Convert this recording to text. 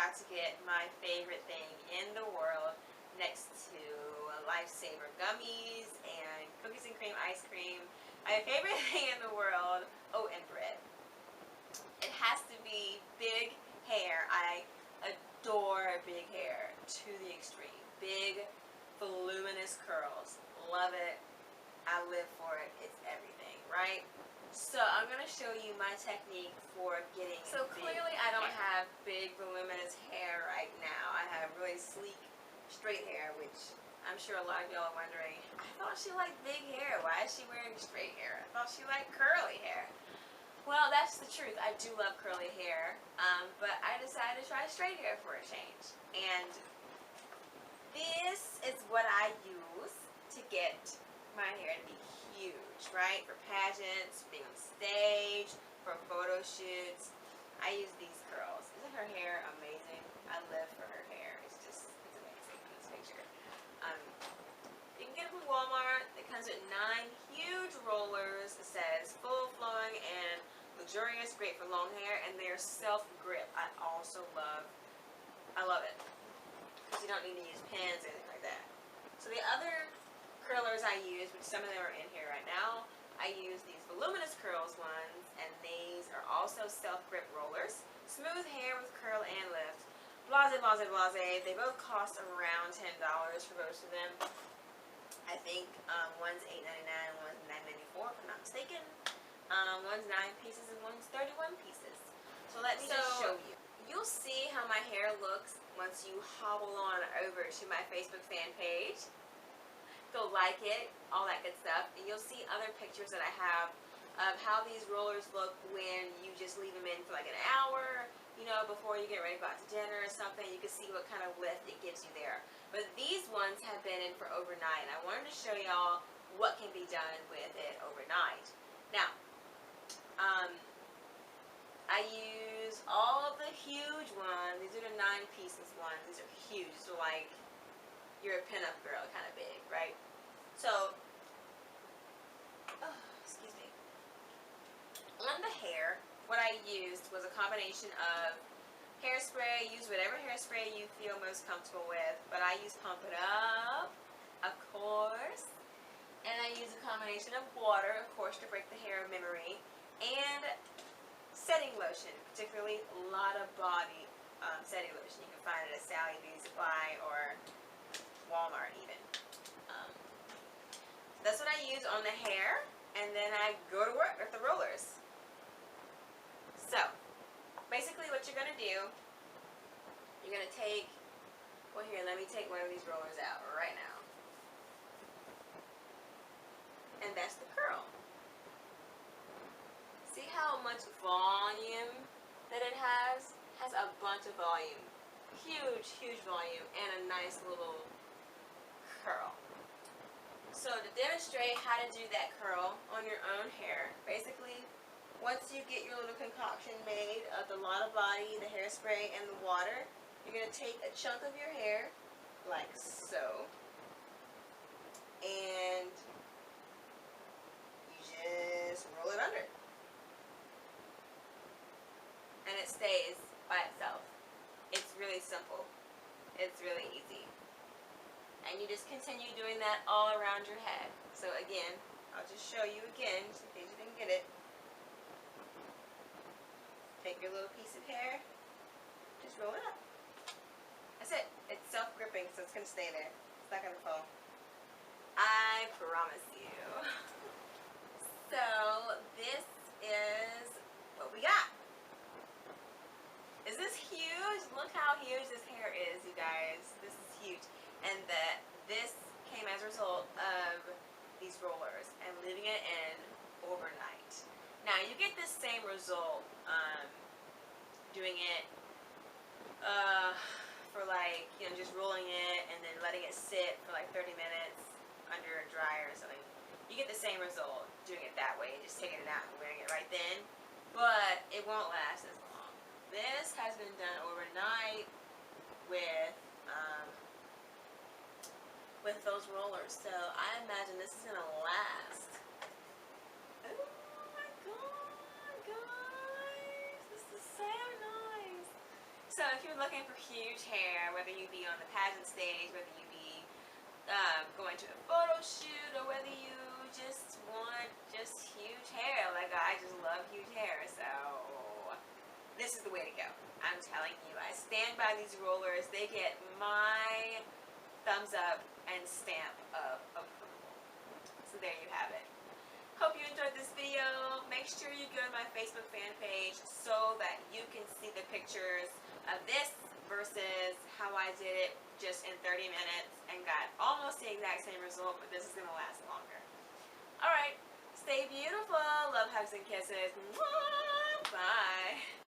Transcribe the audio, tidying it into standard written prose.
how to get my favorite thing in the world next to Lifesaver gummies and cookies and cream ice cream. My favorite thing in the world, oh, and bread. It has to be big hair. I adore big hair to the extreme. Big, voluminous curls. Love it. I live for it. It's everything, right? So I'm going to show you my technique for getting clearly I don't have big voluminous hair right now. I have really sleek straight hair, which I'm sure a lot of y'all are wondering, I thought she liked big hair. Why is she wearing straight hair? I thought she liked curly hair. Well, that's the truth. I do love curly hair, but I decided to try straight hair for a change. And this is what I use to get my hair to be huge, right? For pageants, being on stage, for photo shoots. I use these curls. Isn't her hair amazing? I live for her hair. It's amazing in this picture. You can get it from Walmart. It comes with 9 huge rollers. It says full flowing and luxurious, great for long hair, and they're self-grip. I love it. Because you don't need to use pins or anything like that. So the other curlers I use, which some of them are in here right now, I use these voluminous curls ones, and these are also self-grip rollers. Smooth hair with curl and lift. Blase, blase, blase. They both cost around $10 for most of them. I think one's $8.99 and one's $9.94 if I'm not mistaken. One's 9 pieces and one's 31 pieces. So let me just show you. You'll see how my hair looks once you hobble on over to my Facebook fan page. Go like it, all that good stuff. And you'll see other pictures that I have of how these rollers look when you just leave them in for like an hour, you know, before you get ready to go out to dinner or something. You can see what kind of lift it gives you there. But these ones have been in for overnight. And I wanted to show y'all what can be done with it overnight. Now, I use all of the huge ones. These are the 9 pieces ones. These are huge. These are like, you're a pinup girl kind of big, right? So, excuse me. On the hair, what I used was a combination of hairspray. Use whatever hairspray you feel most comfortable with, but I use Pump It Up, of course. And I use a combination of water, of course, to break the hair of memory, and setting lotion, particularly a lot of body setting lotion. You can find it at Sally Beauty Supply or Walmart even. That's what I use on the hair, and then I go to work with the rollers. So, basically what you're going to do, you're going to take, well here, let me take one of these rollers out right now. And that's the curl. See how much volume that it has? Has a bunch of volume. Huge, huge volume and a nice little curl. So to demonstrate how to do that curl on your own hair, basically, once you get your little concoction made of the Lotta Body, the hairspray, and the water, you're going to take a chunk of your hair, like so, and you just roll it under. And it stays by itself. It's really simple. It's really easy. And you just continue doing that all around your head. So again, I'll just show you again, just in case you didn't get it. Take your little piece of hair, just roll it up. That's it. It's self-gripping, so it's going to stay there. It's not going to fall. I promise you. So this is what we got. Is this huge? Look how huge this hair is, you guys. This is huge. And this came as a result of these rollers and leaving it in overnight. Now, you get this same result doing it for like, you know, just rolling it and then letting it sit for like 30 minutes under a dryer or something. You get the same result doing it that way, just taking it out and wearing it right then. But it won't last as long. This has been done overnight with those rollers, so I imagine this is gonna last. Oh my god, guys, this is so nice. So So if you're looking for huge hair, whether you be on the pageant stage, whether you be going to a photo shoot, or whether you just want just huge hair, like I just love huge hair, so this is the way to go. I'm telling you, I stand by these rollers. They get my thumbs up and stamp of approval. So there you have it. Hope you enjoyed this video. Make sure you go to my Facebook fan page so that you can see the pictures of this versus how I did it just in 30 minutes and got almost the exact same result, but this is going to last longer. Alright, stay beautiful. Love, hugs, and kisses. Mwah! Bye.